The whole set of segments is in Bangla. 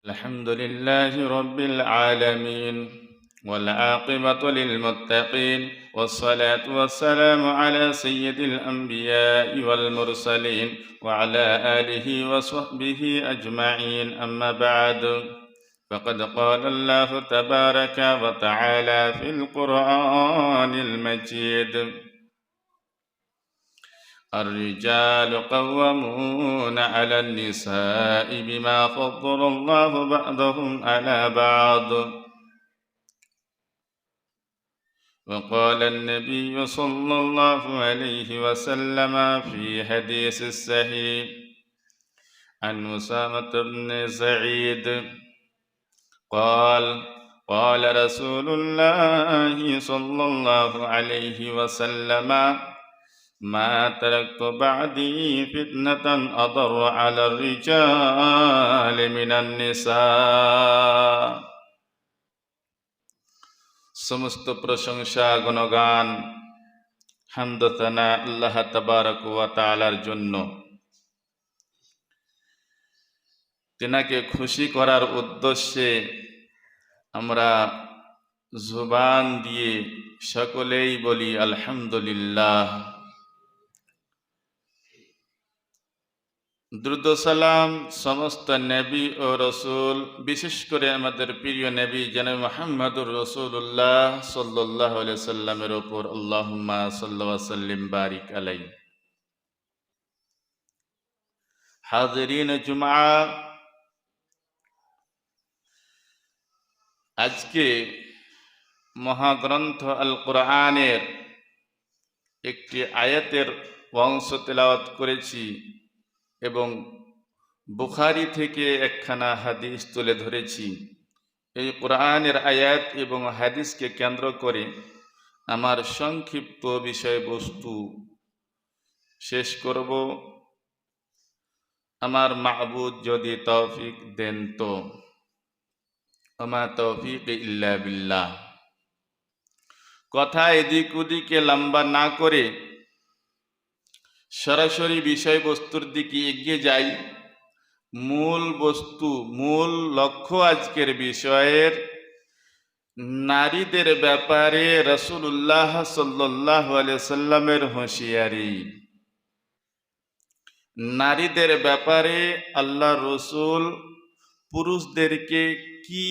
الحمد لله رب العالمين والعاقبة للمتقين والصلاة والسلام على سيد الأنبياء والمرسلين وعلى آله وصحبه أجمعين أما بعد فقد قال الله تبارك وتعالى في القرآن المجيد الرجال قوامون على النساء بما فضل الله بعضهم على بعض وقال النبي صلى الله عليه وسلم في حديث الصحيح عن أسامة بن سعيد قال رسول الله صلى الله عليه وسلم ما تركت بعدي فتنة أضر على الرجال من النساء সমস্ত প্রশংসা গুণগান হামদ সানা আল্লাহ তাবারক ওয়া তাআলার জন্য। তিনাকে খুশি করার উদ্দেশ্যে আমরা জুবান দিয়ে সকলেই বলি আলহামদুলিল্লাহ। দ্রুত সালাম সমস্ত নবী ও রসুল, বিশেষ করে আমাদের প্রিয় নবী জনাব মুহাম্মদুর রাসূলুল্লাহ সাল্লাল্লাহু আলাইহি সাল্লামের উপর আল্লাহুম্মা সাল্লি ওয়া সাল্লিম বারিক আলাইহি। হাজিরিন জুমআ, আজকে মহাগ্রন্থ আল কোরআনের একটি আয়াতের অংশ তেলাওয়াত করেছি এবং বুখারী থেকে একখানা হাদিস তুলে ধরেছি। এই কোরআনের আয়াত এবং হাদিসকে কেন্দ্র করে আমার সংক্ষিপ্ত বিষয়বস্তু শেষ করব, আমার মাবুদ যদি তৌফিক দেন তো। ওমা তৌফিক ইল্লা বিল্লাহ। কথা এদিক ওদিকে লম্বা না করে সরাসরি বিষয়বস্তুর দিকে এগিয়ে যাই। মূল বস্তু, মূল লক্ষ্য আজকের বিষয়ের নারীদের ব্যাপারে রাসূলুল্লাহ সাল্লাল্লাহু আলাইহি সাল্লামের হুঁশিয়ারি। নারীদের ব্যাপারে আল্লাহ রসুল পুরুষদেরকে কি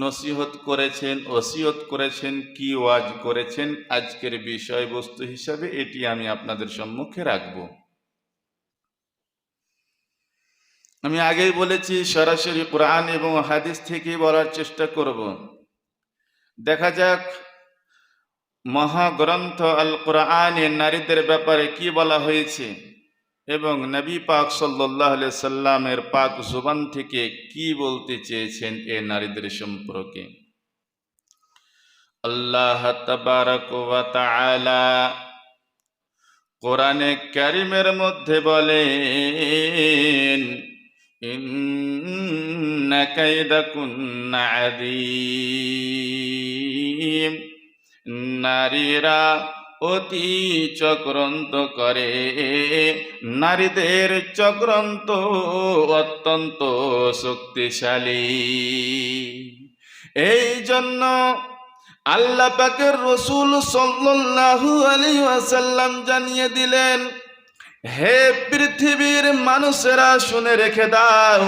নসিহত করেছেন, ওসিয়ত করেছেন, কি ওয়াজ করেছেন, আজকের বিষয়বস্তু হিসাবে এটি আমি আপনাদের সম্মুখে রাখব। আমি আগেই বলেছি সরাসরি কোরআন এবং হাদিস থেকে বলার চেষ্টা করব। দেখা যাক মহাগ্রন্থ আল কোরআনে নারীদের ব্যাপারে কি বলা হয়েছে এবং নবী পাক সাল্লাল্লাহু আলাইহি সাল্লামের পাক জুবান থেকে কি বলতে চেয়েছেন এ নারীদের সম্পর্কে। আল্লাহ তাবারক ওয়া তাআলা কোরআনে কারীমের মধ্যে বলেন, ইন্না কাইদাকুন্না আযীম। নারীরা অতি চক্রান্ত করে, নারীদের চক্রান্ত অত্যন্ত শক্তিশালী। এই জন্য আল্লাহ পাকের রাসূল সাল্লাল্লাহু আলাইহি ওয়াসাল্লাম জানিয়ে দিলেন, হে পৃথিবীর মানুষেরা শুনে রেখে দাও,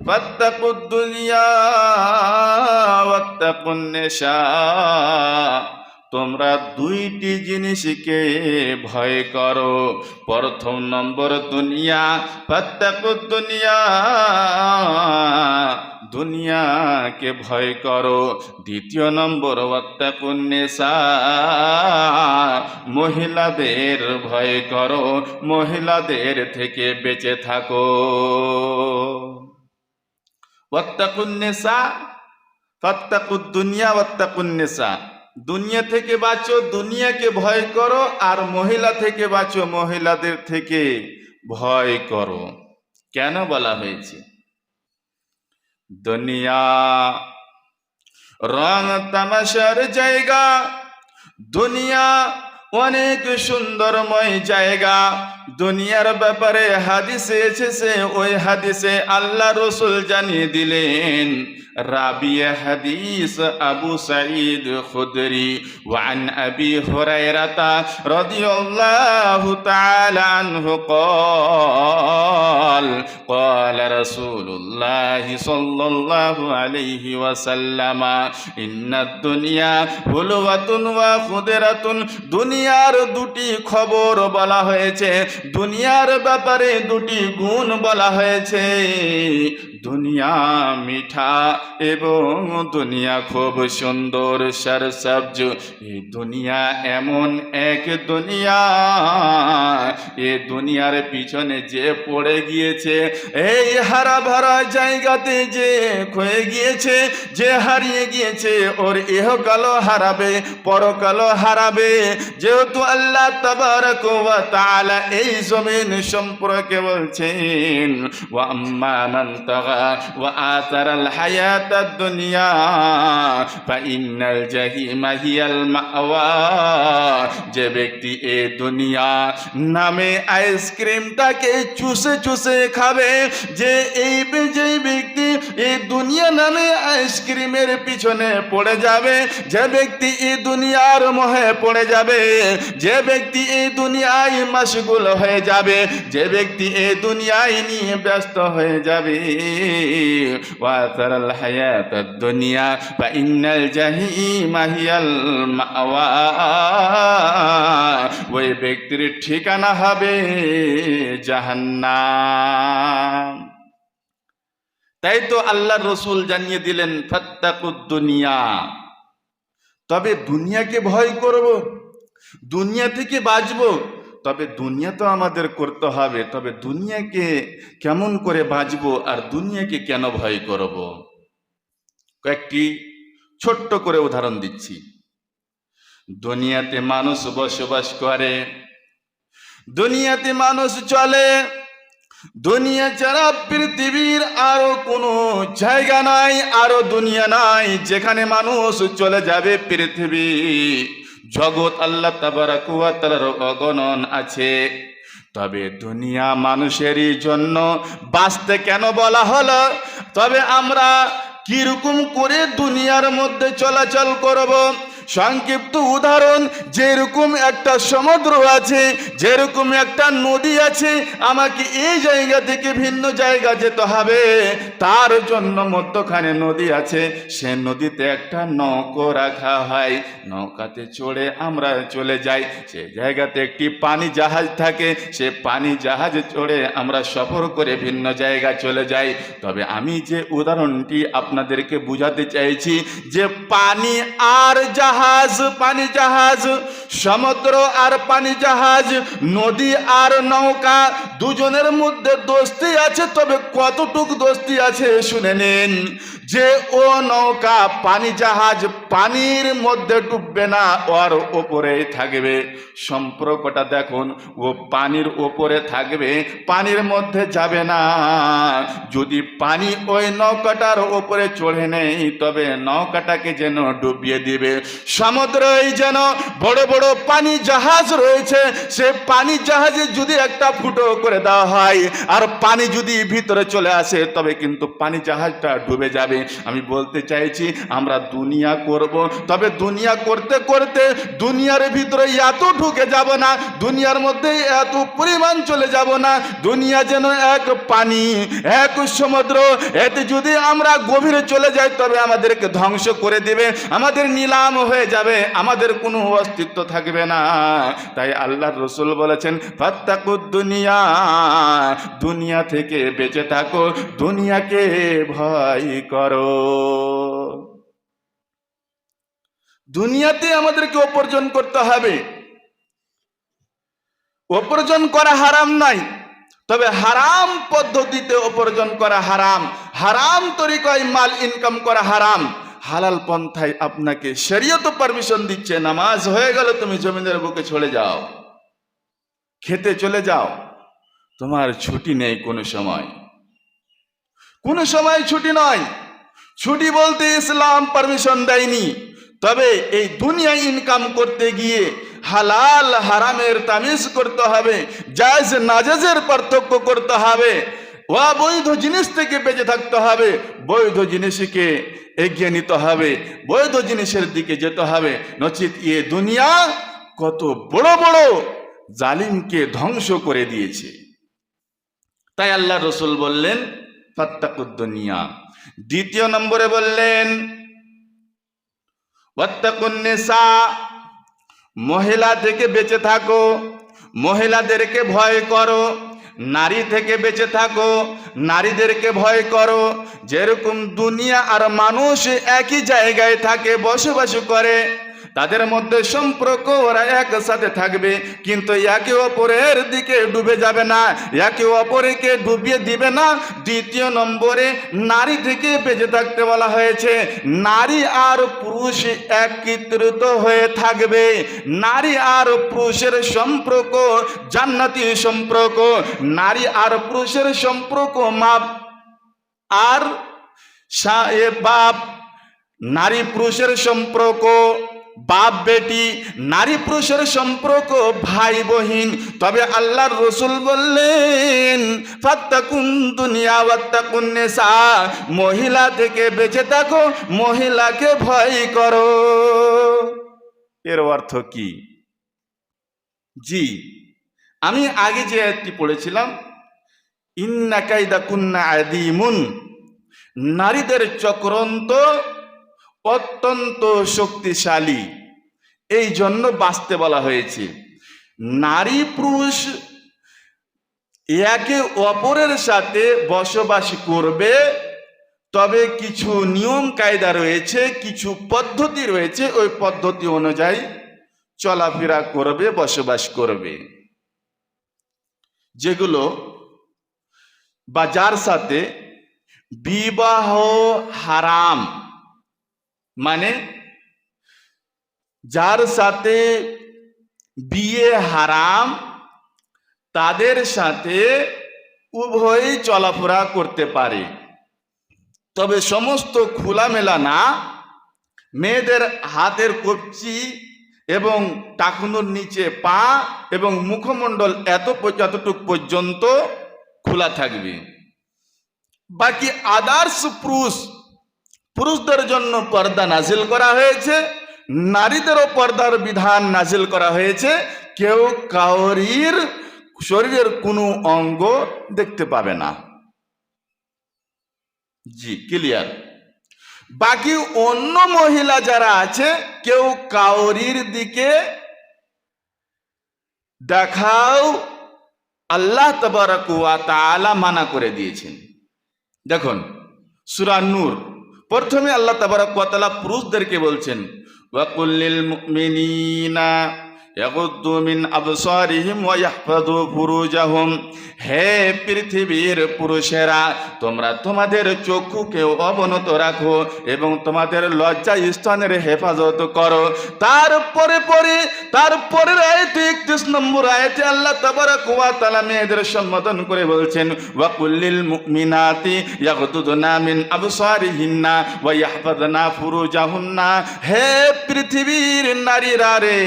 ফাত্তাকুদ দুনিয়া ওয়াত্তাকুন নিসা। তোমরা দুইটি জিনিসকে ভয় করো। প্রথম নম্বর দুনিয়া, ফাত্তাকুদ দুনিয়া, দুনিয়াকে ভয় করো। দ্বিতীয় নম্বর ওয়াত্তাকুন নিসা, মহিলাদের ভয় করো, মহিলাদের থেকে বেঁচে থাকো। ওয়াত্তাকুন নিসা, ফাত্তাকুদ দুনিয়া ওয়াত্তাকুন নিসা। দুনিয়া থেকে বাঁচো, দুনিয়াকে ভয় করো, আর মহিলা থেকে বাঁচো, মহিলাদের থেকে ভয় করো। কেন বলা হয়েছে? দুনিয়া রং তামাশার জায়গা, দুনিয়া অনেক সুন্দরময় জায়গা, দুনিয়ার ব্যাপারে হাদিসে এসেছে, ওই হাদিসে আল্লাহ রসুল জানিয়ে দিলেন। রাবিয়া হাদিস আবু সাঈদ খুদরি ওয়ান আবি হুরায়রাতা রাদিয়াল্লাহু তাআলা আনহু قال قال رسول الله صلى الله عليه وسلم إن الدنيا حلوة وخضرة। দুনিয়ার দুটি খবর বলা হয়েছে, দুনিয়ার ব্যাপারে দুটি গুণ বলা হয়েছে। দুনিয়া মিঠা এবং দুনিয়া খুব সুন্দর সরসব্জ। এই দুনিয়া এমন এক দুনিয়া, এ দুনিয়ার পিছনে যে পড়ে গিয়েছে, এই হারা ভরা জায়গাতে যে ক্ষয়ে গিয়েছে, যে হারিয়ে গিয়েছে, ওর ইহকালও হারাবে পরকালও হারাবে। যেহেতু আল্লাহ তাবারক ওয়া তাআলা এই জমিন সম্পর্কে বলছেন, ওয়া আম্মা মান তাগা ওয়া আতারাল হায়াতাদ দুনিয়া ফা ইন্নাল জাহিমা হিয়াল মাওয়া। যে ব্যক্তি এ দুনিয়া নামে আইসক্রিমটাকে চুষে চুষে খাবে, যেই ব্যক্তি এই দুনিয়া নামে আইসক্রিমের পিছনে পড়ে যাবে, যে ব্যক্তি এই দুনিয়ার মোহে পড়ে যাবে, যে ব্যক্তি এই দুনিয়ায় মশগুল হয়ে যাবে, যে ব্যক্তি এই দুনিয়ায় নিয়ে ব্যস্ত হয়ে যাবে, ওয়াতারাল হায়াতাদ দুনিয়া ফা ইন্নাল জাহিমা হিয়াল মাওয়া। ওই ব্যক্তির ঠিকানা হবে জাহান্নাম। তাই তো আল্লাহ রসুল জানিয়ে দিলেন ফাত্তাকুদ দুনিয়া। তবে দুনিয়াকে ভয় করব, দুনিয়া থেকে বাঁচব, তবে দুনিয়া তো আমাদের করতে হবে। তবে দুনিয়াকে কেমন করে বাঁচব আর দুনিয়াকে কেন ভয় করব? কয়েকটি ছোট্ট করে উদাহরণ দিচ্ছি। দুনিয়াতে মানুষ বসবাস করে, দুনিয়াতে মানুষ চলে, দুনিয়া ছাড়া পৃথিবীর আরো কোনো জায়গা নাই, আরো দুনিয়া নাই যেখানে মানুষ চলে যাবে। পৃথিবী জগৎ আল্লাহ তাবারাক ওয়া তাআলার অগণন আছে। তবে দুনিয়া মানুষেরই জন্য বাঁচতে কেন বলা হলো? তবে আমরা কিরকম করে দুনিয়ার মধ্যে চলাচল করব? সংক্ষিপ্ত উদাহরণ, যেরকম একটা সমুদ্র আছে, যেরকম একটা নদী আছে, আমাকে এই জায়গা থেকে ভিন্ন জায়গা যেতে হবে, তার জন্য মধ্যখানে নদী আছে, সে নদীতে একটা নৌকো রাখা হয়, নৌকাতে চড়ে আমরা চলে যাই। সে জায়গাতে একটি পানি জাহাজ থাকে, সে পানি জাহাজে চড়ে আমরা সফর করে ভিন্ন জায়গায় চলে যাই। তবে আমি যে উদাহরণটি আপনাদেরকে বুঝাতে চাইছি, যে পানি আর জাহাজ, পানি জাহাজ, সমুদ্র আর পানি জাহাজ, নদী আর নৌকা, দুজনের মধ্যে দোস্তি আছে। তবে কতটুক দোস্তি আছে শুনে নিন। যে ও নৌকা পানি জাহাজ পানির মধ্যে ডুববে না, ওর ওপরেই থাকবে। সম্পর্কটা দেখুন, ও পানির ওপরে থাকবে, পানির মধ্যে যাবে না। যদি পানি ওই নৌকাটার ওপরে চড়ে নেই, তবে নৌকাটাকে যেন ডুবিয়ে দিবে। সমুদ্রেই যেন বড় বড় পানি জাহাজ রয়েছে, সে পানি জাহাজে যদি একটা ফুটো করে দেওয়া হয় আর পানি যদি ভিতরে চলে আসে, তবে কিন্তু পানি জাহাজটা ডুবে যাবে। আমি বলতে চাইছি, আমরা দুনিয়া করব, তবে দুনিয়া করতে করতে দুনিয়ার ভিতরে এত ঢুকে যাব না, দুনিয়ার মধ্যে এত পরিমাণ চলে যাব না। দুনিয়া যেন এক পানি, এক সমুদ্র, এতে যদি আমরা গভীরে চলে যাই, তবে আমাদেরকে ধ্বংস করে দেবে, আমাদের নিলাম হয়ে যাবে, আমাদের কোনো অস্তিত্ব থাকবে না। তাই আল্লাহর রাসূল বলেছেন, ফাত্তাকুদ দুনিয়া, দুনিয়া থেকে বেঁচে থাকো, দুনিয়াকে ভয় করো। দুনিয়াতে আমাদেরকে উপার্জন করতে হবে। উপার্জন করা হারাম নাই, তবে হারাম পদ্ধতিতে উপার্জন করা হারাম, হারাম তরিকায় মাল ইনকাম করা হারাম। হালাল পন্থায় আপনাকে শরীয়ত পারমিশন দিচ্ছে, নামাজ হয়ে গেল তুমি জমিনের বুকে চলে যাও, খেতে চলে যাও, তোমার ছুটি নেই কোনো সময়, কোনো সময় ছুটি নয়। ছুটি বলতে ইসলাম পারমিশন দেয়নি। তবে এই দুনিয়া ইনকাম করতে গিয়ে হালাল হারামের তামিজ করতে হবে, জায়েজ নাজায়েজের পার্থক্য করতে হবে, অবৈধ জিনিস থেকে বেঁচে থাকতে হবে, বৈধ জিনিসকে এগিয়ে নিতে হবে, বৈধ জিনিসের দিকে যেতে হবে। নচিত এ দুনিয়া কত বড় বড় জালিমকে ধ্বংস করে দিয়েছে। তাই আল্লাহ রসুল বললেন ফাত্তাকুদ দুনিয়া। দ্বিতীয় নম্বরে বললেন ওয়াত্তাকুন নিসা, মহিলা থেকে বেঁচে থাকো, মহিলাদেরকে ভয় করো। নারী থেকে বেঁচে থাকো, নারীদেরকে ভয় করো। যেরকম দুনিয়া আর মানুষ একই জায়গায় থাকে, বসবাস করে, তাদের মধ্যে সম্পর্ক ওরা একসাথে থাকবে, কিন্তু একে অপরের দিকে ডুবে যাবে না, একে অপরকে ডুবিয়ে দিবে না। দ্বিতীয় নম্বরে নারী থেকে বেঁচে থাকতে বলা হয়েছে। নারী আর পুরুষ একত্রিত হয়ে থাকবে, নারী আর পুরুষের সম্পর্ক জান্নাতি সম্পর্ক। নারী আর পুরুষের সম্পর্ক মা আর বাপ, নারী পুরুষের সম্পর্ক বাপ বেটি, নারী পুরুষের সম্পর্ক ভাই বহিন। তবে আল্লাহর রসুল বললেন ফাত্তাকুন দুনিয়া ওয়াত্তাকুন নিসা, মহিলা থেকে বেঁচে থাকো, মহিলাকে ভয় করো। এর অর্থ কি? জি, আমি আগে যে আয়াতটি পড়েছিলাম, ইন্না কাইদা কুন্না আযীমুন, নারীদের চক্রান্ত অত্যন্ত শক্তিশালী, এই জন্য বাঁচতে বলা হয়েছে। নারী পুরুষ একে অপরের সাথে বসবাস করবে, তবে কিছু নিয়ম কায়দা রয়েছে, কিছু পদ্ধতি রয়েছে, ওই পদ্ধতি অনুযায়ী চলাফেরা করবে, বসবাস করবে। যেগুলো বা যার সাথে বিবাহ হারাম, মানে যার সাথে বিয়ে হারাম, তাদের সাথে উভয়ই চলাফেরা করতে পারে, তবে সমস্ত খোলামেলা না। মেয়েদের হাতের কবজি এবং টাকনুর নিচে পা এবং মুখমণ্ডল এতটুকু পর্যন্ত খোলা থাকবে। বাকি আদার্স পুরুষদের জন্য পর্দা নাজিল করা হয়েছে, নারীদেরও পর্দার বিধান নাজিল করা হয়েছে। কেউ কাউরির শরীরের কোনো অঙ্গ দেখতে পাবে না। জি, ক্লিয়ার। বাকি অন্য মহিলা যারা আছে, কেউ কাউরির দিকে দেখাও আল্লাহ তাবারাক ওয়া তাআলা মানা করে দিয়েছেন। দেখুন সূরা নূর, প্রথমে আল্লাহ তাবারাক ওয়া তাআলা পুরুষদেরকে বলছেন ওয়া কুল্লিল মুমিনিনা ইয়াগুদ্দু মিন আবসারিহিম ওয়া ইয়াহফাযু ফুরুজাহুম, হে পৃথিবীর পুরুষেরা, তোমরা তোমাদের চক্ষুকে অবনত রাখো এবং তোমাদের লজ্জা স্থানের হেফাজত করো। তারপরের আয়াতে 31 নম্বর আয়াতে আল্লাহ তাবারাক ওয়া তাআলা মেয়েদের সম্বোধন করে বলছেন ওয়া কুল্লিল মুমিনাতি ইয়াগুদ্দুনা মিন আবসারিহিন্না ওয়া ইয়াহফাযনা ফুরুজাহুন্না, হে পৃথিবীর নারীরা রে,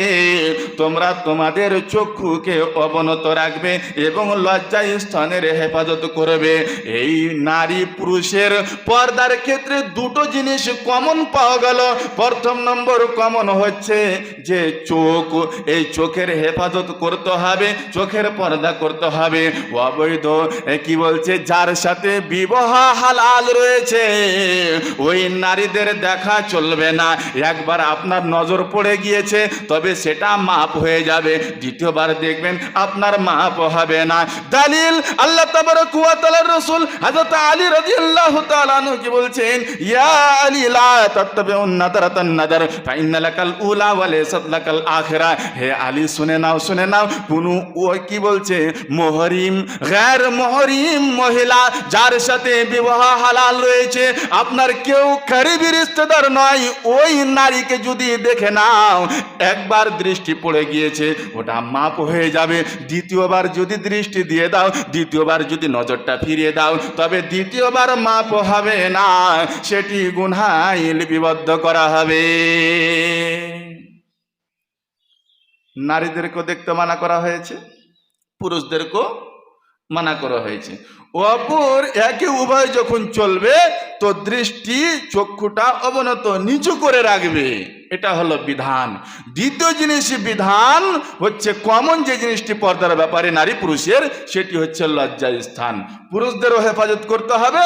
তোমরা তোমাদের চক্ষুকে অবনত রাখবে এবং লজ্জা স্থানের হেফাজত করবে। এই নারী পুরুষের পর্দার ক্ষেত্রে দুটো জিনিস কমন পাওয়া গেল। প্রথম নম্বর কমন হচ্ছে যে চোখ, এই চোখের হেফাজত করতে হবে, চোখের পর্দা করতে হবে। অবৈধ কি বলছে, যার সাথে বিবাহ হালাল রয়েছে, ওই নারীদের দেখা চলবে না। একবার আপনার নজর পড়ে গিয়েছে, তবে সেটা মাপ হয়ে যাবে, দ্বিতীয়বার দেখবেন আপনার মাপ হবে না। দলিল আল্লাহ তাবারাক ওয়া তাআলার রাসূল হযরত আলী রাদিয়াল্লাহু তাআলা আনহু কি বলছেন, ইয়া আলী লা তাত্তাবিউন নাদারাতান নাদার ফা ইন্না লাকাল উলা ওয়া লাইসাত লাকাল আখিরা, হে আলী শুনে নাও, কোনো ওই কি বলছে মুহরিম গায়র মুহরিম মহিলা যার সাথে বিবাহ হালাল রয়েছে, আপনার কেউ করিবি রিশতেদার নয়, ওই নারীকে যদি দেখে নাও, একবার দৃষ্টি পড়ে গিয়েছে, ওটা মাপ হয়ে যাবে। দ্বিতীয়বার যদি দৃষ্টি দিয়ে দাও, দ্বিতীয়বার যদি নজরটা ফিরিয়ে দাও, তবে দ্বিতীয়বার মাপ হবে না, সেটি গুনাহে লিপিবদ্ধ করা হবে। নারীদেরকেও দেখতে মানা করা হয়েছে, পুরুষদেরকেও মানা করা হয়েছে। অপর একে উভয় যখন চলবে তো দৃষ্টি চক্ষুটা অবনত নিচু করে রাখবে, এটা হলো বিধান। দ্বিতীয় জিনিস বিধান হচ্ছে কমন যে জিনিসটি পর্দার ব্যাপারে নারী পুরুষের, সেটি হচ্ছে লজ্জা স্থান। পুরুষদেরও হেফাজত করতে হবে,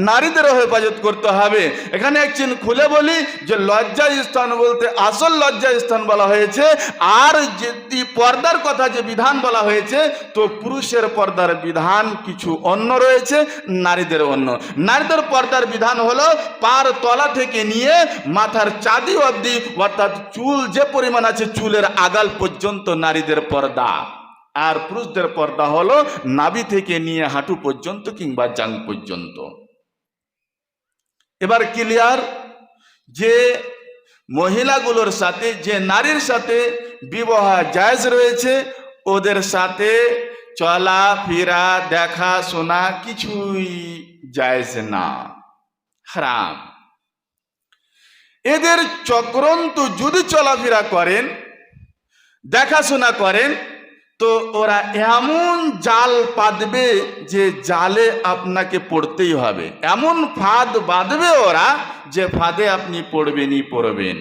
নারীদেরও হেফাজত করতে হবে। এখানে একদিন খুলে বলি যে লজ্জা স্থান বলতে আসল লজ্জা স্থান বলা হয়েছে, আর যে পর্দার কথা যে বিধান বলা হয়েছে, তো পুরুষের পর্দার বিধান কিছু অন্য রয়েছে, নারীদের অন্য। নারীদের পর্দার বিধান হলো পার তলা থেকে নিয়ে মাথার চাঁদি অবধি, অর্থাৎ চুল যে পরিমাণ আছে চুলের আগাল পর্যন্ত নারীদের পর্দা। আর পুরুষদের পর্দা হলো নাভি থেকে নিয়ে হাঁটু পর্যন্ত কিংবা জাং পর্যন্ত। এবার ক্লিয়ার যে মহিলাগুলোর সাথে যে নারীর সাথে বিবাহ জায়েজ রয়েছে, ওদের সাথে চলাফেরা দেখাশোনা কিছুই জায়েজ না, হারাম। এদের চক্রান্ত যদি চলাফেরা করেন, দেখাশোনা করেন, তো ওরা এমন জাল পাতবে যে জালে আপনাকে পড়তেই হবে, এমন ফাঁদ বাঁধবে ওরা যে ফাঁদে আপনি পড়বেনই পড়বেন।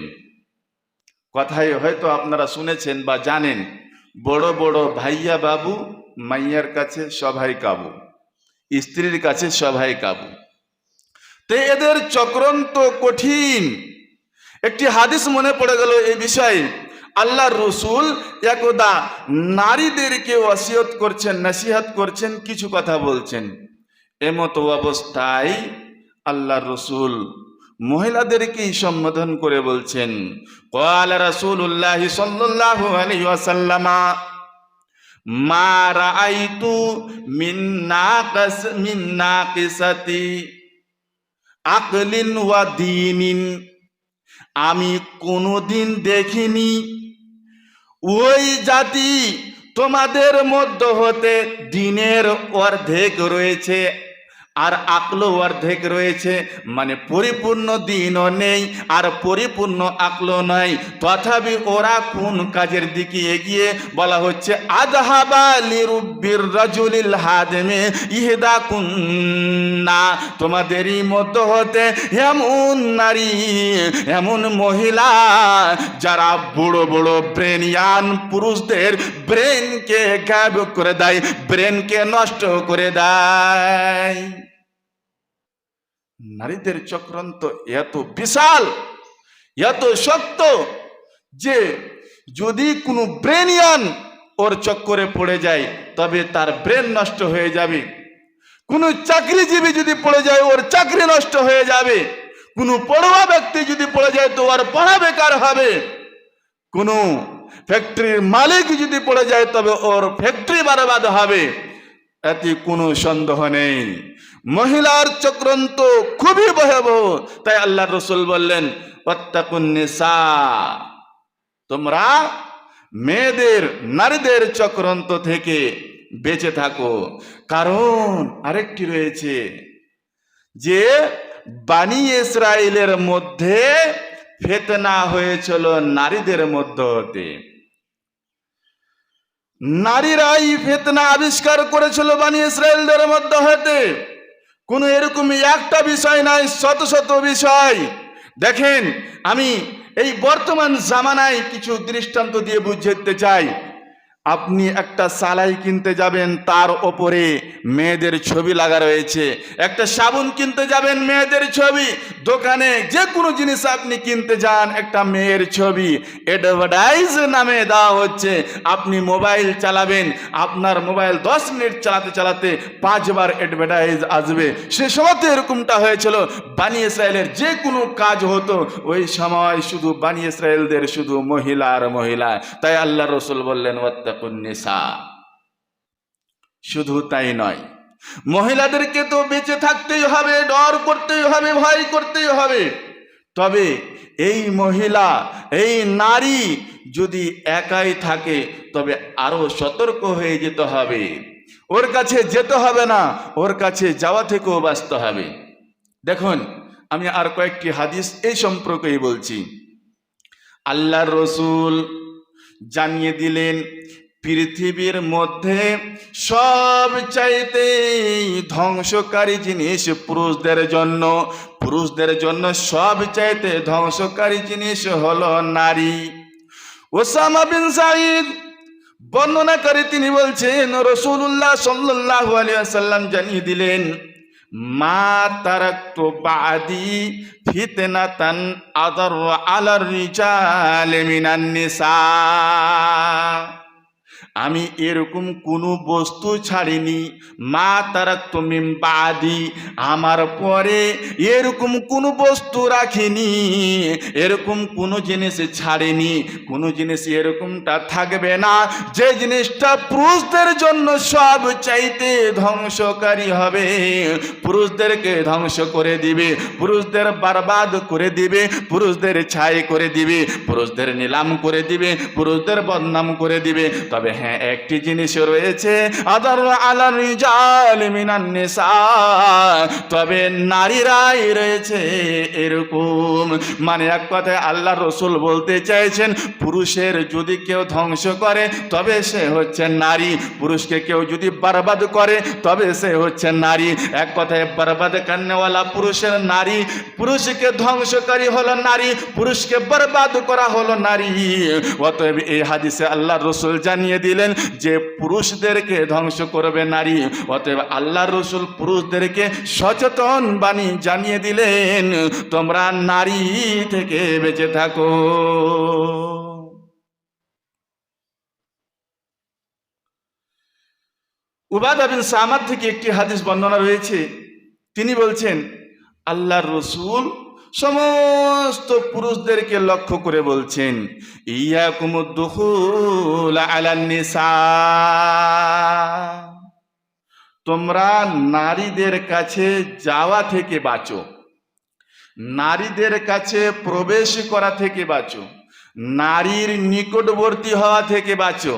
কথাই হয়তো আপনারা শুনেছেন বা জানেন, বড় বড় ভাইয়া বাবু মাইয়ার কাছে সবাই কাবু, স্ত্রীর কাছে সবাই কাবু। তো এদের চক্রান্ত কঠিন। একটি হাদিস মনে পড়ে গেল এই বিষয়ে। আল্লাহর রসুল একদা নারীদেরকে ওয়াসিয়ত করছেন, নসিহত করছেন, কিছু কথা বলছেন। এমতো অবস্থায় আল্লাহর রসুল মহিলাদেরকেই সম্বোধন করে বলছেন, ক্বালা রাসূলুল্লাহ সাল্লাল্লাহু আলাইহি ওয়াসাল্লাম, মা রাআইতু মিন নাকিসাতি আকলিন ওয়া দীনিন, আমি কোনোদিন দেখিনি ওই জাতি তোমাদের মধ্য হতে দিনের অর্ধেক রয়েছে আর আকলো অর্ধেক রয়েছে, মানে পরিপূর্ণ দিনও নেই আর পরিপূর্ণ আকলো নাই, তথাপি ওরা কোন কাজের দিকে এগিয়ে? বলা হচ্ছে আযহাবা লিরুব্বির রাজুলিল হাদমে ইহদা কুন্না, তোমাদেরই মধ্য হতে এমন নারী, এমন মহিলা যারা বড় বড় ব্রেনিয়ান পুরুষদের ব্রেনকে গায়েব করে দেয়, ব্রেনকে নষ্ট করে দেয়। নারীদের চক্রান্ত এত বিশাল, এত শক্ত যে যদি কোনো ব্রেনিয়ান ওর চক্করে পড়ে যায় তবে তার ব্রেন নষ্ট হয়ে যাবে। কোনো চাকরিজীবী যদি পড়ে যায় ওর চাকরি নষ্ট হয়ে যাবে। কোনো পড়ুয়া ব্যক্তি যদি পড়ে যায় তো ওর পড়া বেকার হবে। কোনো ফ্যাক্টরির মালিক যদি পড়ে যায় তবে ওর ফ্যাক্টরি বরবাদ হবে, এতে কোনো সন্দেহ নেই। মহিলার চক্রান্ত খুবই ভয়াবহ। তাই আল্লাহ রসুল বললেন ওয়াত্তাকুন নিসা, তোমরা মেয়েদের নারীদের চক্রান্ত থেকে বেঁচে থাকো। কারণ আরেকটি রয়েছে যে বানি ইসরাইলের মধ্যে ফিতনা হয়েছিল নারীদের মধ্যে হতে। নারীরাই ফিতনা আবিষ্কার করেছিল বানি ইসরাইলদের মধ্যে হতে। কোনো এরকম একটা বিষয় নাই, শত শত বিষয়। দেখেন, আমি এই বর্তমান জামানায় কিছু দৃষ্টান্ত দিয়ে বুঝাতে চাই। আপনি একটা সালাই কিনতে যাবেন, তার ওপরে মেয়েদের ছবি লাগা রয়েছে। একটা সাবুন কিনতে যাবেন, মেয়েদের ছবি। দোকানে যে কোনো জিনিস আপনি কিনতে যান, একটা মেয়ের ছবি অ্যাডভার্টাইজ নামে দেওয়া হচ্ছে। আপনি মোবাইল চালাবেন, আপনার মোবাইল 10 মিনিট চালাতে চালাতে 5 বার অ্যাডভার্টাইজ আসবে। সে সময় তো এরকমটা হয়েছিল। বানি ইসরায়েলের যে কোনো কাজ হতো ওই সময় শুধু বানি ইসরায়েলদের শুধু মহিলা আর মহিলা। তাই আল্লাহ রসুল বললেন ওয়াত্তাকুন নিসা। শুধু তাই নয়, মহিলাদেরকে তো বেঁচে থাকতেই হবে, ডর করতেই হবে, ভয় করতেই হবে। তবে এই মহিলা, এই নারী যদি একাই থাকে তবে আরো সতর্ক হয়ে যেতে হবে। ওর কাছে যেতে হবে না, ওর কাছে যাওয়া থেকেও বাঁচতে হবে। দেখুন, আমি আর কয়েকটি হাদিস এই সম্পর্কেই বলছি। আল্লাহর রসুল জানিয়ে দিলেন পৃথিবীর মধ্যে সবচাইতে ধ্বংসকারী জিনিস পুরুষদের জন্য সবচাইতে ধ্বংসকারী জিনিস হলো নারী। ওসামা বিন সাঈদ বর্ণনাকারী তিনি বলছেন, রাসূলুল্লাহ সাল্লাল্লাহু আলাইহি ওয়াসাল্লাম জানিয়ে দিলেন, মা তারাকতু বাদি ফিতনাতান আদার আলার রিজাল মিনান নিসা। আমি এরকম কোনো বস্তু ছাড়িনি, মা তারাকতু মিন বাদি, আমার পরে এরকম কোনো বস্তু রাখিনি, এরকম কোনো জিনিস ছাড়িনি, কোনো জিনিস এরকমটা থাকবে না যে জিনিসটা পুরুষদের জন্য সব চাইতে ধ্বংসকারী হবে, পুরুষদেরকে ধ্বংস করে দিবে, পুরুষদের বরবাদ করে দিবে, পুরুষদের ছাই করে দিবে, পুরুষদের নিলাম করে দিবে, পুরুষদের বদনাম করে দিবে। তবে হ্যাঁ, একটি জিনিস রয়েছে, আদার আলা রিজাল মিনান নিসা, তবে নারীরাই রয়েছে এরকম। মানে এক কথায় আল্লাহ রসুল বলতে চাইছেন, পুরুষের যদি কেউ ধ্বংস করে তবে সে হচ্ছে নারী, পুরুষকে কেউ যদি বরবাদ করে তবে সে হচ্ছে নারী। এক কথায় বরবাদ করনেওয়ালা পুরুষের নারী, পুরুষকে ধ্বংসকারী হলো নারী, পুরুষকে বরবাদ করা হলো নারী। অতএব এই হাদিসে আল্লাহ রসুল জানিয়ে দিলেন যে পুরুষদেরকে ধ্বংস করবে নারী। অতএব আল্লাহ রসুল পুরুষদেরকে সচেতন বাণী জানিয়ে দিলেন, তোমরা নারী থেকে বেঁচে থাকো। উবাদা বিন সামাদ থেকে একটি হাদিস বর্ণনা রয়েছে, তিনি বলছেন, আল্লাহর রসুল সমস্ত পুরুষদেরকে লক্ষ্য করে বলছেন, ইয়াকুমুদ দুখুল আলান নিসা, তোমরা নারীদের কাছে যাওয়া থেকে বাঁচো, নারীদের কাছে প্রবেশ করা থেকে বাঁচো, নারীর নিকটবর্তী হওয়া থেকে বাঁচো।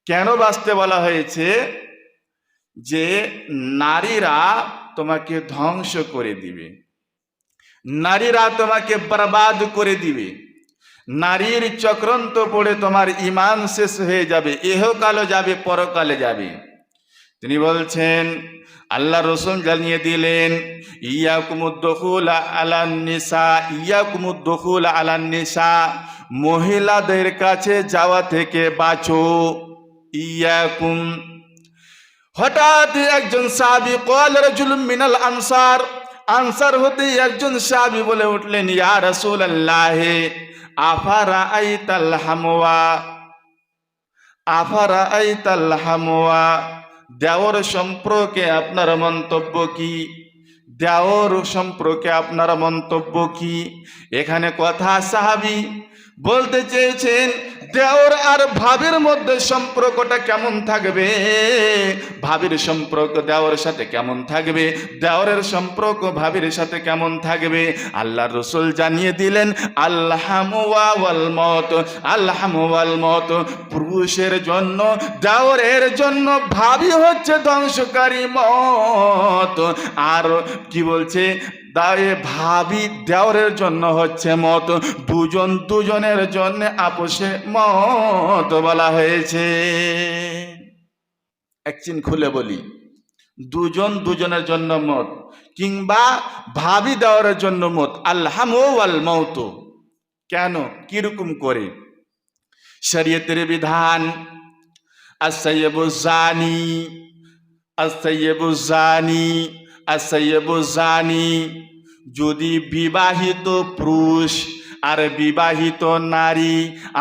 কেন বাঁচতে বলা হয়েছে? যে নারীরা তোমাকে ধ্বংস করে দিবে, নারীরা তোমাকে বরবাদ করে দিবে, নারীর চক্রান্ত পড়ে তোমার ঈমান শেষ হয়ে যাবে, ইহকালে যাবে, পরকালে যাবে। তিনি বলছেন, আল্লাহ রসুল জানিয়ে দিলেন, ইয়াকুমুদ দুখুল আলান নিসা, ইয়াকুমুদ দুখুল আলান নিসা, মহিলাদের কাছে যাওয়া থেকে বাঁচো। ইয়াকুম, হঠাৎ একজন সাহাবী, ক্বাল রাজুলুম মিনাল আনসার, আনসার হতে একজন সাহাবী বলে উঠলেন, ইয়া রাসূলুল্লাহ আফারাআইতাল হামওয়া, আফারাআইতাল হামওয়া, দেওর সম্পর্কে আপনার মন্তব্য কি? দেওর সম্পর্কে আপনার মন্তব্য কি? এখানে কথা সাহাবী বলতে চেয়েছেন, দেওর আর ভাবির মধ্যে সম্পর্কটা কেমন থাকবে, ভাবির সম্পর্ক দেওর সাথে কেমন থাকবে, দেওরের সম্পর্ক ভাবির সাথে কেমন থাকবে? আল্লাহর রাসূল জানিয়ে দিলেন, আল-হামু ওয়াল মওত, আল-হামু ওয়াল মওত, পুরুষের জন্য, দেওরের জন্য ভাবি হচ্ছে ধ্বংসকারী মওত। আর কি বলছে? ভাবি দেওরের জন্য হচ্ছে মত, দুজন দুজনের জন্য আপোষে মত বলা হয়েছে। একচিন খুলে বলি, দুজন দুজনের জন্য মত, কিংবা ভাবি দেওয়ারের জন্য মত, আল-হামু ওয়াল মওত। কেন, কিরকম করে? শরীয়তের বিধান, আস-সাইয়্যিবুজ জানি, আস-সাইয়্যিবুজ জানি, আস-সাইয়্যিবুজ জানি, যদি বিবাহিত পুরুষ আর বিবাহিত নারী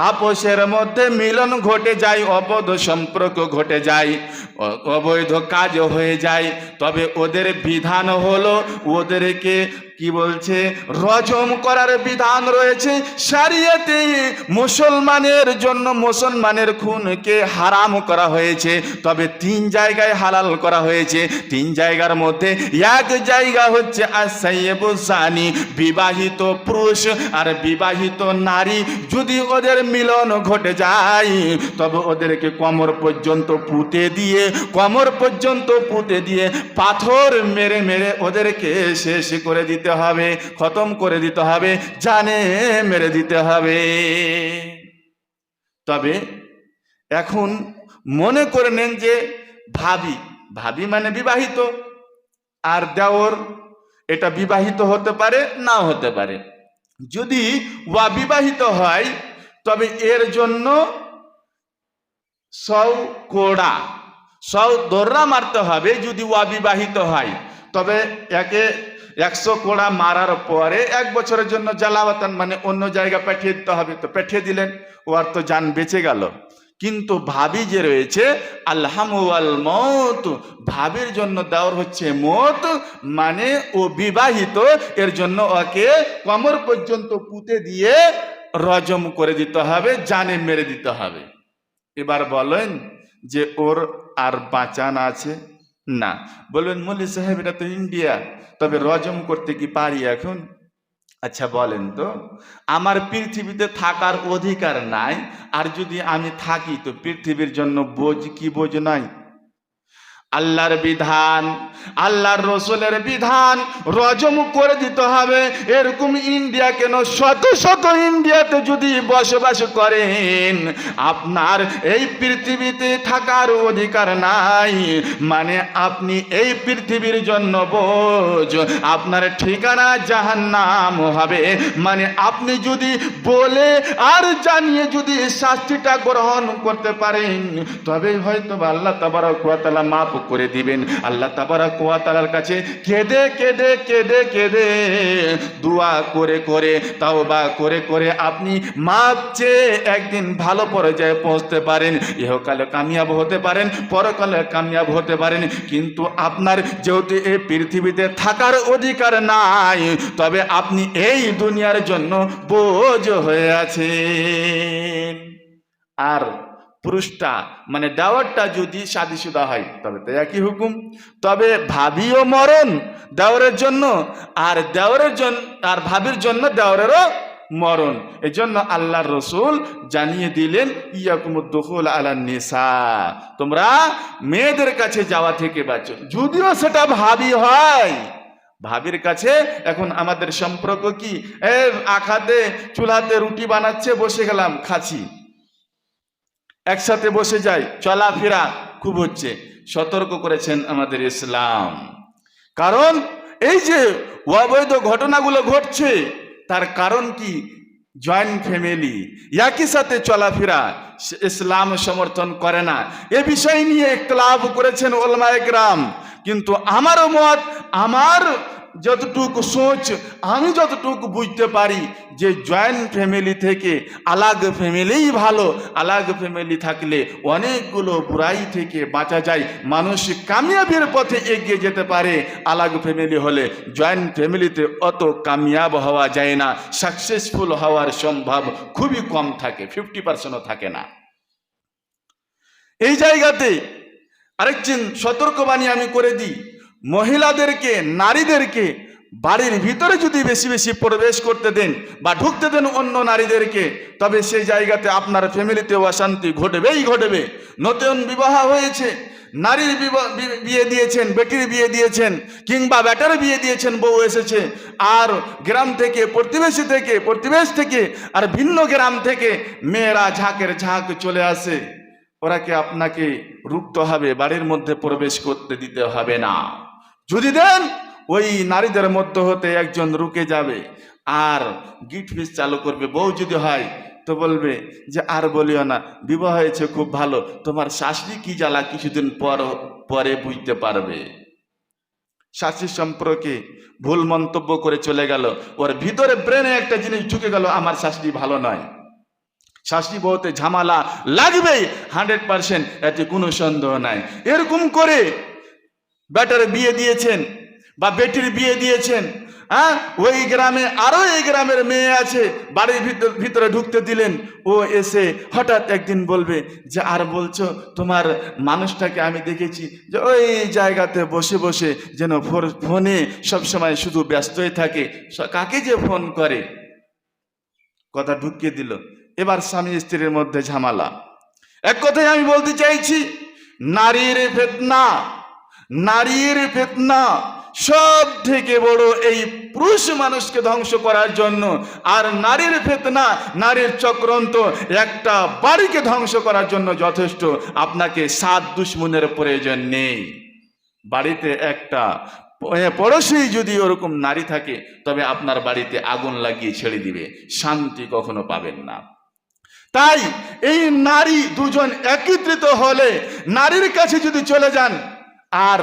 আপোষের মধ্যে মিলন ঘটে যায়, অবৈধ সম্পর্ক ঘটে যায়, অবৈধ কাজ হয়ে যায়, তবে ওদের বিধান হলো ওদেরকে কি বলছে, রজম করার বিধান রয়েছে শরীয়তে। মুসলমানের জন্য মুসলমানের খুনকে হারাম করা হয়েছে, তবে 3 জায়গায় হালাল করা হয়েছে। 3 জায়গার মধ্যে এক জায়গা হচ্ছে আস-সাইয়্যিবুজ জানি, বিবাহিত পুরুষ আর বিবাহিত নারী যদি ওদের মিলন ঘটে যায়, তবে ওদেরকে কোমর পর্যন্ত পুঁতে দিয়ে, কোমর পর্যন্ত পুঁতে দিয়ে পাথর মেরে মেরে ওদেরকে শেষ করে দিতে দিতে হবে, খতম করে দিতে হবে, জানে মেরে দিতে হবে। তবে এখন মনে করে নেন যে ভাবি, ভাবি মানে বিবাহিত, আর দেওর এটা বিবাহিত হতে পারে, নাও হতে পারে। যদি অবিবাহিত হয় তবে এর জন্য 100 কোড়া, 100 দোররা মারতে হবে। যদি অবিবাহিত হয় তবে একে 100 কোড়া মারার পরে 1 বছরের জন্য জালাওয়াতান মানে অন্য জায়গা পাঠিয়ে দিতে হবে। তো পাঠিয়ে দিলেন, ওর তো জান বেঁচে গেল। কিন্তু ভাবি যে রয়েছে, আলহামু আল মত, ভাবির জন্য দেওয়ার হচ্ছে মত, মানে ও বিবাহিত, এর জন্য ওকে কোমর পর্যন্ত পুঁতে দিয়ে রজম করে দিতে হবে, জানে মেরে দিতে হবে। এবার বলেন যে ওর আর বাঁচান আছে? না। বলবেন মৌলভী সাহেব এটা তো ইন্ডিয়া, তবে রজম করতে কি পারি এখন? আচ্ছা বলেন তো, আমার পৃথিবীতে থাকার অধিকার নাই, আর যদি আমি থাকি তো পৃথিবীর জন্য বোঝ কি বোঝ নাই? আল্লাহর বিধান, আল্লাহর রসুলের বিধান, রজম করে দিতে হবে। এরকম ইন্ডিয়া কেন, শত শত ইন্ডিয়াতে যদি বসবাস করেন, আপনার এই পৃথিবীতে থাকার অধিকার নাই, মানে আপনি এই পৃথিবীর জন্য বোঝ, আপনার ঠিকানা জাহান্নাম হবে। মানে আপনি যদি বলে আর জানিয়ে যদি শাস্তিটা গ্রহণ করতে পারেন, তবে হয়তো আল্লাহ তাবারক ওয়া তাআলা মাফ করে দিবেন। আল্লাহ তাবারক ওয়া তাআলার কাছে কেঁদে কেঁদে কেঁদে কেঁদে দোয়া করে করে তাওবা করে করে আপনি মাপ চেয়ে একদিন ভালো পর্যায়ে পৌঁছতে পারেন, ইহকালে কামিয়াব হতে পারেন, পরকালে কামিয়াব হতে পারেন। কিন্তু আপনার যেহেতু এই পৃথিবীতে থাকার অধিকার নাই, তবে আপনি এই দুনিয়ার জন্য বোঝ হয়ে আছেন। আর পুরুষটা মানে দেওয়ারটা যদি শাদীশুদা হয় তবে তো একই হুকুম। তবে ভাবিও মরণ দেওরের জন্য, আর দেওরের জন্য আর ভাবির জন্য দেওরেরও মরণ। এই জন্য আল্লাহর রসুল জানিয়ে দিলেন, ইয়াকুমুদ দুখুল আলান নিসা, তোমরা মেয়েদের কাছে যাওয়া থেকে বাঁচো, যদিও সেটা ভাবি হয়। ভাবির কাছে এখন আমাদের সম্পর্ক কি, আখাতে চুলাতে রুটি বানাচ্ছে, বসে গেলাম খাচ্ছি, একসাথে বসে যাই, চলাফেরা খুব হচ্ছে। সতর্ক করেছেন আমাদের ইসলাম। কারণ এই যে অবৈধ ঘটনাগুলো ঘটছে, তার কারণ কি, জয়েন্ট ফ্যামিলি, একই সাথে চলাফেরা ইসলাম সমর্থন করে না। এ বিষয় নিয়ে ইখতিলাফ করেছেন উলামায়ে কেরাম। কিন্তু আমারও মত, আমার যতটুকু সোচ, আমি যতটুকু বুঝতে পারি, যে জয়েন্ট ফ্যামিলি থেকে আলাগ ফ্যামিলিই ভালো। আলাগ ফ্যামিলি থাকলে অনেকগুলো বুরাই থেকে বাঁচা যায়, মানুষ কামিয়াবের পথে এগিয়ে যেতে পারে। আলাগ ফ্যামিলি হলে জয়েন্ট ফ্যামিলিতে অত কামিয়াব হওয়া যায় না, সাকসেসফুল হওয়ার সম্ভব খুবই কম থাকে, 50%ও থাকে না। এই জায়গাতে আরেকটি সতর্কবাণী আমি করে দিই, মহিলাদেরকে, নারীদেরকে বাড়ির ভিতরে যদি বেশি বেশি প্রবেশ করতে দেন বা ঢুকতে দেন অন্য নারীদেরকে, তবে সেই জায়গাতে আপনার ফ্যামিলিতে অশান্তি ঘটবেই ঘটবে। নতুন বিবাহ হয়েছে, নারীর বিয়ে দিয়েছেন, বেটির বিয়ে দিয়েছেন, কিংবা বেটার বিয়ে দিয়েছেন, বউ এসেছে, আর গ্রাম থেকে, প্রতিবেশ থেকে আর ভিন্ন গ্রাম থেকে মেয়েরা ঝাঁকের ঝাঁক চলে আসে, ওরাকে আপনাকে রুখতে হবে, বাড়ির মধ্যে প্রবেশ করতে দিতে হবে না। যদি দেন, ওই নারীদের মধ্যে হতে একজন রুকে যাবে আর গিট ফিস চালু করবে। বউ যদি হয় তো বলবে যে আর বলিও না, বিবাহ হয়েছে খুব ভালো, তোমার শাশুড়ি কি জ্বালা কিছুদিন পরে বুঝতে পারবে। শাশুড়ি সম্পর্কে ভুল মন্তব্য করে চলে গেল, ওর ভিতরে ব্রেনে একটা জিনিস ঢুকে গেল, আমার শাশুড়ি ভালো নয়। শাশুড়ি বউতে ঝামেলা লাগবেই 100%, এতে কোনো সন্দেহ নাই। এরকম করে বেটার বিয়ে দিয়েছেন বা বেটির বিয়ে দিয়েছেন, ওই গ্রামে আরো এই গ্রামের মেয়ে আছে, বাড়ির ভিতরে ঢুকতে দিলেন, ও এসে হঠাৎ একদিন বলবে যে আর বলছো, তোমার মানুষটাকে আমি দেখেছি যে ওই জায়গাতে বসে বসে যেন ফোনে সবসময় শুধু ব্যস্তই থাকে, কাকে যে ফোন করে, কথা ঢুকিয়ে দিল। এবার স্বামী স্ত্রীর মধ্যে ঝামেলা। এক কথায় আমি বলতে চাইছি, নারীর ফিতনা সব থেকে বড় এই পুরুষ মানুষকে ধ্বংস করার জন্য। আর নারীর ফিতনা, নারীর চক্রান্ত একটা বাড়িকে ধ্বংস করার জন্য যথেষ্ট। আপনাকে 7 দুশমনের প্রয়োজন নেই। বাড়িতে একটা পড়োশী যদি ওরকম নারী থাকে, তবে আপনার বাড়িতে আগুন লাগিয়ে ছেড়ে দিবে, শান্তি কখনো পাবেন না। তাই এই নারী দুজন একত্রিত হলে, নারীর কাছে যদি চলে যান, আর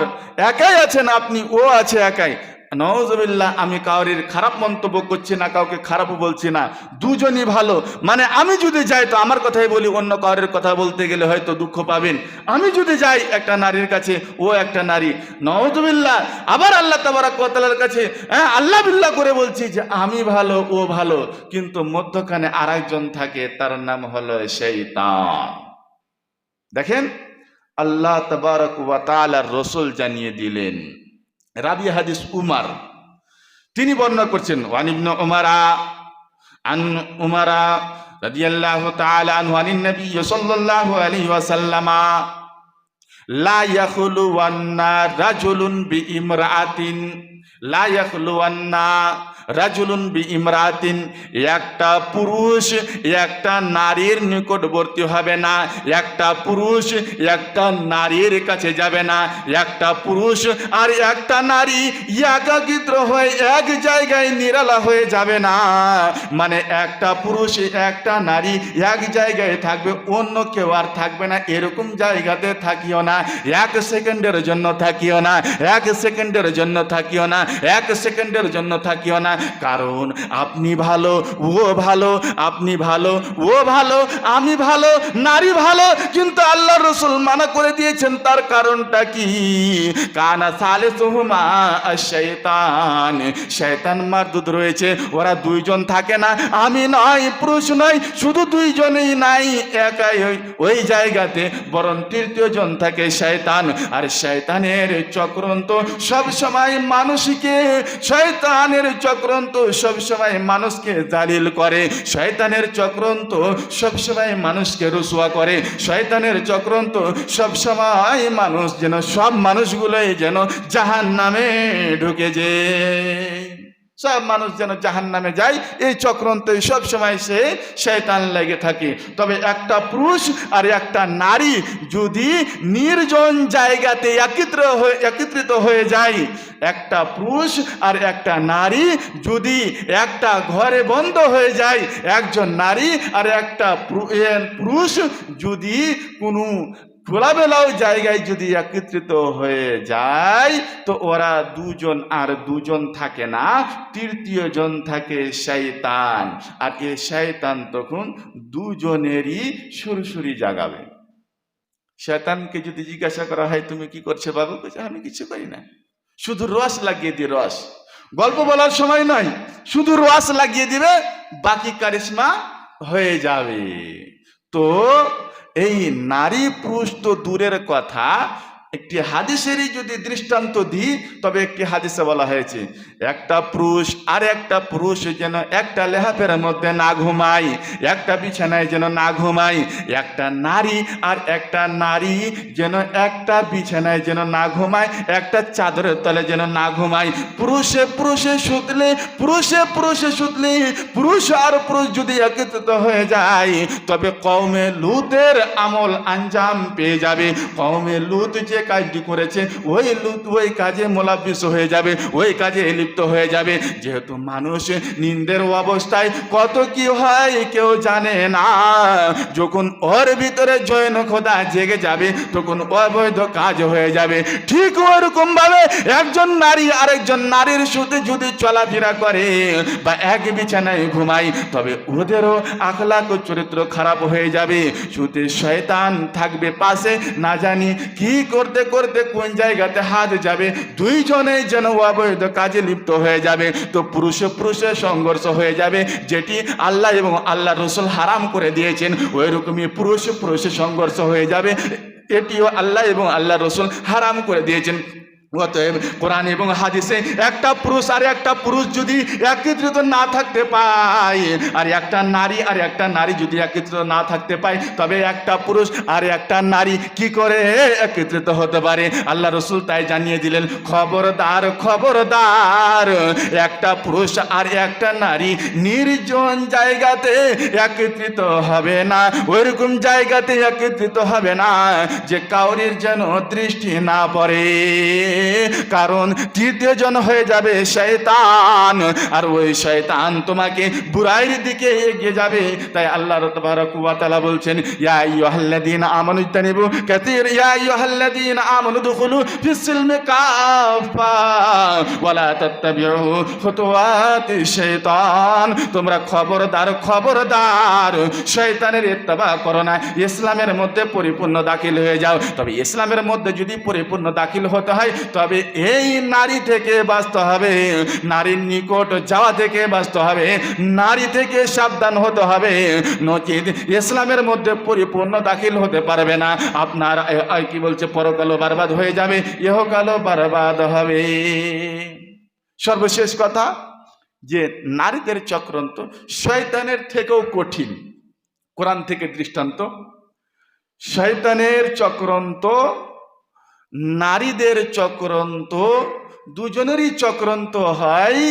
একাই আছেন আপনি, ও আছে একাই, নাউজুবিল্লাহ, আমি কাউরির খারাপ মন্তব্য করছি না, কাউকে খারাপ বলছি না, দুজনই ভালো। মানে আমি যদি যাই, তো আমার কথাই বলি, অন্য কাউরের কথা বলতে গেলে হয়তো দুঃখ পাবেন। আমি যদি যাই একটা নারীর কাছে, ও একটা নারী, নাউজুবিল্লাহ, আবার আল্লাহ তাবারাক ওয়া তাআলার কাছে আল্লাহ বিল্লাহ করে বলছি যে আমি ভালো, ও ভালো, কিন্তু মধ্যখানে আরেকজন থাকে, তার নাম হলো শয়তান। দেখেন, আল্লাহ তাবারাক ওয়া তাআলার রাসূল জানিয়ে দিলেন। রাবি হাদিস উমার তিনি বর্ণনা করছেন, ওয়ান ইবনে উমারা রাদিয়াল্লাহু তাআলা আনহু আনিন নবী সাল্লাল্লাহু আলাইহি ওয়াসাল্লাম লা ইয়াখলুওয়ান্না রাজুলুন বিইমরাআতিন, লা ইয়াখলুওয়ান্না রাজুলুন বিইমরাআতিন, একটা পুরুষ একটা নারীর নিকটবর্তী হবে না, একটা পুরুষ একটা নারীর কাছে যাবে না, একটা পুরুষ আর একটা নারী একাকিত্ব হয়ে এক জায়গায় নিরালা হয়ে যাবে না। মানে একটা পুরুষ একটা নারী এক জায়গায় থাকবে, অন্য কেউ আর থাকবে না, এরকম জায়গাতে থাকিও না। 1 সেকেন্ডের জন্য থাকিও না, 1 সেকেন্ডের জন্য থাকিও না, 1 সেকেন্ডের জন্য থাকিও না। কারণ আপনি ভালো, ও ভালো, আপনি ভালো, ও ভালো, আমি ভালো, নারী ভালো, কিন্তু আল্লাহ রাসূল মানা করে দিয়েছেন। তার কারণটা কি? কানা সালিসুহুমা আশ-শাইতান, শয়তান মারদুদ রয়েছে, ওরা দুইজন থাকে না। আমি নয়, পুরুষ নয়, শুধু দুইজনেই নাই একাই ওই জায়গাতে, বরং তৃতীয় জন থাকে শয়তান। আর শয়তানের চক্রান্ত সব সময় মানুষকে, শয়তানের চক্রান্ত সব সময় মানুষকে জালিল করে, শয়তানের চক্রান্ত সব সময় মানুষকে রুসওয়া করে, শয়তানের চক্রান্ত সব সময় মানুষ যেন, সব মানুষগুলোই যেন জাহান্নামে ঢুকে যায়, সব মানুষ যেন জাহান্নামে যায়। এই চক্রান্তে সব সময় সে শয়তান লেগে থাকে। তবে একটা পুরুষ আর একটা নারী যদি নির্জন জায়গাতে একত্রিত হয়ে যায়, একটা পুরুষ আর একটা নারী যদি একটা ঘরে বন্ধ হয়ে যায়, একজন নারী আর একটা পুরুষ যদি কোনো খোলাবেলাও জায়গায় যদি একত্রিত হয়ে যায়, তো ওরা দুজন আর দুজন থাকে না, তৃতীয় জন থাকে শয়তান। আর এই শয়তান তখন দুজনেরই সুরসুরি জাগাবে। শয়তানকে যদি জিজ্ঞাসা করা হয়, তুমি কি করছো বাবু? বলছে, আমি কিছু করি না, শুধু রস লাগিয়ে দিই, রস, গল্প বলার সময় নয়, শুধু রস লাগিয়ে দিবে, বাকি কারিশমা হয়ে যাবে। তো এই নারী পুরুষ তো দূরের কথা, একটি হাদিসেরই যদি দৃষ্টান্ত দিই, তবে একটি হাদিসে বলা হয়েছে, একটা পুরুষ আর একটা পুরুষ যেন একটা লেহাফের মধ্যে না ঘুমায়, একটা বিছানায় যেন না ঘুমায়, একটা নারী আর একটা নারী যেন একটা বিছানায় যেন না ঘুমায়, একটা চাদরের তলে যেন না ঘুমায়। পুরুষে পুরুষে শুতলে, পুরুষে পুরুষে শুতলে, পুরুষ আর পুরুষ যদি একত্রিত হয়ে যায়, তবে কওমে লুতের আমল আঞ্জাম পেয়ে যাবে। কওমে লুত যে কাজটি করেছে, ওই লুত ওই কাজে মোলাব্বিস হয়ে যাবে, ওই কাজে লিপ্ত হয়ে যাবে। যেহেতু মানুষ নিন্দের অবস্থায় কত কি হয় কেউ জানে না, যখন ওর ভিতরে জৈন খোদা জেগে যাবে, তখন অবৈধ কাজ হয়ে যাবে। ঠিক ওরকম ভাবে একজন নারী আরেকজন নারীর সাথে যদি চলাফেরা করে বা এক বিছানায় ঘুমায়, তবে ওদেরও আখলাক ও চরিত্র খারাপ হয়ে যাবে। শুতে শয়তান থাকবে পাশে, না জানি কি করতে করতে কোন জায়গাতে হাত যাবে, দুইজনেই যেন অবৈধ কাজে লিপ্ত হয়ে যাবে। তো পুরুষে পুরুষে সংঘর্ষ হয়ে যাবে, যেটি আল্লাহ এবং আল্লাহ রাসূল হারাম করে দিয়েছেন, ওই রকমই পুরুষে পুরুষে সংঘর্ষ হয়ে যাবে, এটিও আল্লাহ এবং আল্লাহ রাসূল হারাম করে দিয়েছেন। অতএব কোরআন এবং হাদিসে একটা পুরুষ আর একটা পুরুষ যদি একত্রিত না থাকতে পায়, আর একটা নারী যদি একত্রিত না থাকতে পায়, তবে একটা পুরুষ আর একটা নারী কি করে একত্রিত হতে পারে? আল্লাহ রসুল তাই জানিয়ে দিলেন, খবরদার খবরদার, একটা পুরুষ আর একটা নারী নির্জন জায়গাতে একত্রিত হবে না, ওইরকম জায়গাতে একত্রিত হবে না যে কাউরির যেন দৃষ্টি না পড়ে, কারণ তৃতীয় জন হয়ে যাবে শয়তান, আর ওই শয়তান তোমাকে বুরাইয়ের দিকে এগিয়ে যাবে। তাই আল্লাহ তাবারক ওয়া তাআলা বলছেন, ইয়া আইয়ুহাল্লাযীনা আমানু ইজতানিবু কাসীর, ইয়া আইয়ুহাল্লাযীনা আমানু দুখুলু ফিস-সিলমি কাফা ওয়া লা তাত্তাবিউ খুতুওয়াতিশ শাইতান। তোমরা খবরদার খবরদার শয়তানের ইত্তেবা করো না, ইসলামের মধ্যে পরিপূর্ণ দাখিল হয়ে যাও। তবে ইসলামের মধ্যে যদি পরিপূর্ণ দাখিল হতে হয়, তবে এই নারী থেকে বাঁচতে হবে, নারীর নিকট যাওয়া থেকে বাঁচতে হবে, নারী থেকে সাবধান হতে হবে, নচিত ইসলামের মধ্যে পরিপূর্ণ দাখিল হতে পারবে না। আপনার কি বলছে, পরকালও বরবাদ হয়ে যাবে, ইহকালও বরবাদ হবে। সর্বশেষ কথা, যে নারীদের চক্রান্ত শয়তানের থেকেও কঠিন। কোরআন থেকে দৃষ্টান্ত, শয়তানের চক্রান্ত, নারীদের চক্রান্ত, দুজনেরই চক্রান্ত হয়।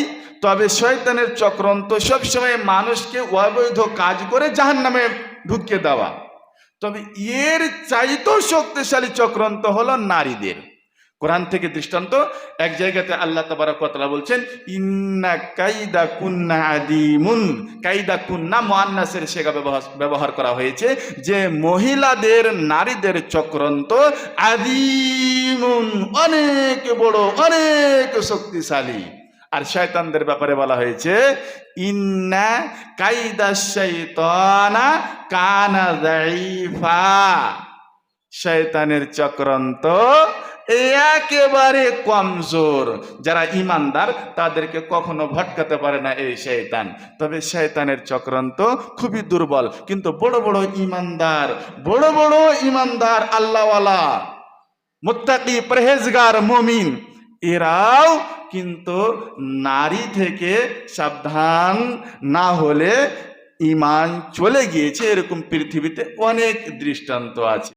তবে শয়তানের চক্রান্ত সবসময় মানুষকে অবৈধ কাজ করে জাহান্নামে ঢুকিয়ে দেওয়া। তবে এর চাইতেও শক্তিশালী চক্রান্ত হলো নারীদের। কোরআন থেকে দৃষ্টান্ত, এক জায়গাতে আল্লাহ তাবারক ওয়া তাআলা বলছেন, ইন্না কাইদা কুন্না আদিমুন। কাইদা কুন্না মুআন্নাসের সেগা ব্যবহার করা হয়েছে, যে মহিলাদের নারীদের চক্রান্ত আদিমুন, অনেক বড়, অনেক শক্তিশালী। আর শয়তানদের ব্যাপারে বলা হয়েছে, ইন্না কাইদা শাইতানা কানা যাইফা। শয়তানের চক্রান্ত একেবারে কমজোর, যারা ঈমানদার তাদেরকে কখনো ভটকাতে পারে না এই শয়তান। তবে শয়তানের চক্রান্ত খুবই দুর্বল, কিন্তু বড় বড় ঈমানদার আল্লাহওয়ালা, মুত্তাকি, পরহেজগার, মুমিন, এরাও কিন্তু নারী থেকে সাবধান না হলে ঈমান চলে গিয়েছে, এরকম পৃথিবীতে অনেক দৃষ্টান্ত আছে।